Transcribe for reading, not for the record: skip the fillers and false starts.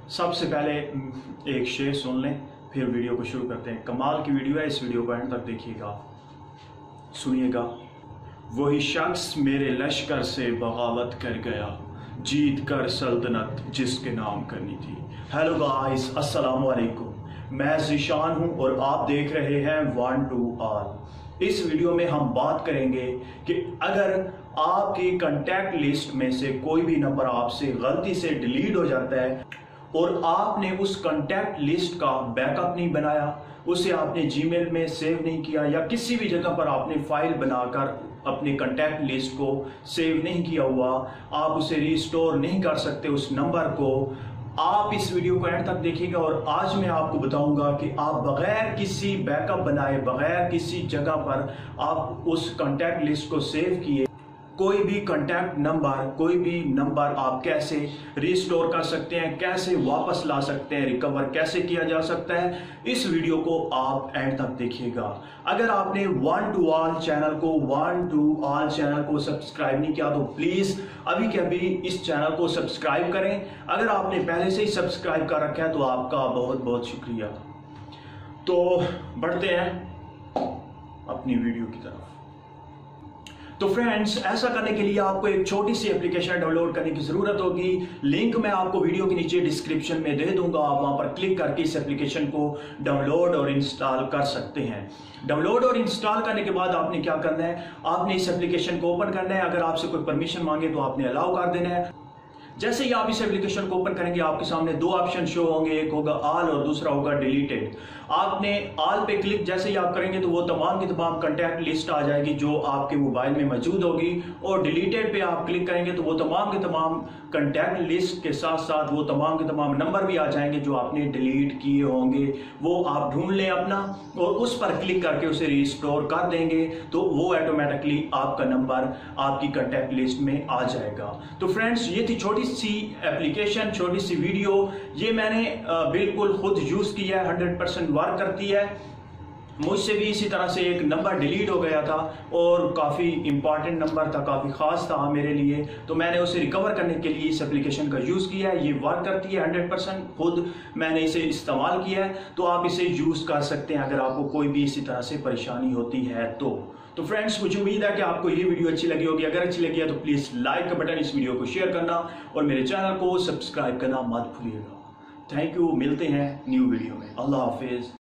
सबसे पहले एक शेर सुन लें, फिर वीडियो को शुरू करते हैं। कमाल की वीडियो है, इस वीडियो को एंड तक देखिएगा, सुनिएगा। वही शख्स मेरे लश्कर से बगावत कर गया, जीत कर सल्तनत जिसके नाम करनी थी। हेलो गाइस, अस्सलाम वालेकुम। मैं ज़ीशान हूं और आप देख रहे हैं वन टू ऑल। इस वीडियो में हम बात करेंगे कि अगर आपकी कांटेक्ट लिस्ट में से कोई भी नंबर आपसे गलती से डिलीट हो जाता है और आपने उस कांटेक्ट लिस्ट का बैकअप नहीं बनाया, उसे आपने जीमेल में सेव नहीं किया या किसी भी जगह पर आपने फाइल बनाकर अपने कांटेक्ट लिस्ट को सेव नहीं किया हुआ, आप उसे रिस्टोर नहीं कर सकते उस नंबर को। आप इस वीडियो को एंड तक देखिएगा और आज मैं आपको बताऊंगा कि आप बगैर किसी बैकअप बनाए, बगैर किसी जगह पर आप उस कांटेक्ट लिस्ट को सेव किए कोई भी कांटेक्ट नंबर, कोई भी नंबर आप कैसे रिस्टोर कर सकते हैं, कैसे वापस ला सकते हैं, रिकवर कैसे किया जा सकता है। इस वीडियो को आप एंड तक देखिएगा। अगर आपने वन टू ऑल चैनल को सब्सक्राइब नहीं किया तो प्लीज अभी के अभी इस चैनल को सब्सक्राइब करें। अगर आपने पहले से ही सब्सक्राइब कर रखा है तो आपका बहुत बहुत शुक्रिया। तो बढ़ते हैं अपनी वीडियो की तरफ। तो फ्रेंड्स, ऐसा करने के लिए आपको एक छोटी सी एप्लीकेशन डाउनलोड करने की जरूरत होगी। लिंक मैं आपको वीडियो के नीचे डिस्क्रिप्शन में दे दूंगा, आप वहां पर क्लिक करके इस एप्लीकेशन को डाउनलोड और इंस्टॉल कर सकते हैं। डाउनलोड और इंस्टॉल करने के बाद आपने क्या करना है, आपने इस एप्लीकेशन को ओपन करना है। अगर आपसे कोई परमिशन मांगे तो आपने अलाउ कर देना है। जैसे ही आप इस एप्लीकेशन को ओपन करेंगे आपके सामने दो ऑप्शन शो होंगे, एक होगा ऑल और दूसरा होगा डिलीटेड। आपने ऑल पे क्लिक जैसे ही आप करेंगे तो वो तमाम की तमाम कांटेक्ट लिस्ट आ जाएगी जो आपके मोबाइल में मौजूद होगी, और डिलीटेड पे आप क्लिक करेंगे तो वो तमाम के तमाम कांटेक्ट लिस्ट के साथ साथ वो तमाम के तमाम नंबर भी आ जाएंगे जो आपने डिलीट किए होंगे। वो आप ढूंढ लें अपना और उस पर क्लिक करके उसे रिस्टोर कर देंगे तो वो ऑटोमेटिकली आपका नंबर आपकी कांटेक्ट लिस्ट में आ जाएगा। तो फ्रेंड्स, ये थी छोटी सी एप्लीकेशन, छोटी सी वीडियो। ये मैंने बिल्कुल खुद यूज किया है, 100% वर्क करती है। मुझसे भी इसी तरह से एक नंबर डिलीट हो गया था और काफ़ी इंपॉर्टेंट नंबर था, काफ़ी खास था मेरे लिए, तो मैंने उसे रिकवर करने के लिए इस एप्लीकेशन का यूज़ किया है। ये वर्क करती है 100%, खुद मैंने इसे इस्तेमाल किया है, तो आप इसे यूज़ कर सकते हैं अगर आपको कोई भी इसी तरह से परेशानी होती है तो फ्रेंड्स, मुझे उम्मीद है कि आपको ये वीडियो अच्छी लगी होगी। अगर अच्छी लगी है तो प्लीज़ लाइक का बटन, इस वीडियो को शेयर करना और मेरे चैनल को सब्सक्राइब करना मत भूलिएगा। थैंक यू, मिलते हैं न्यू वीडियो में। अल्लाह हाफिज़।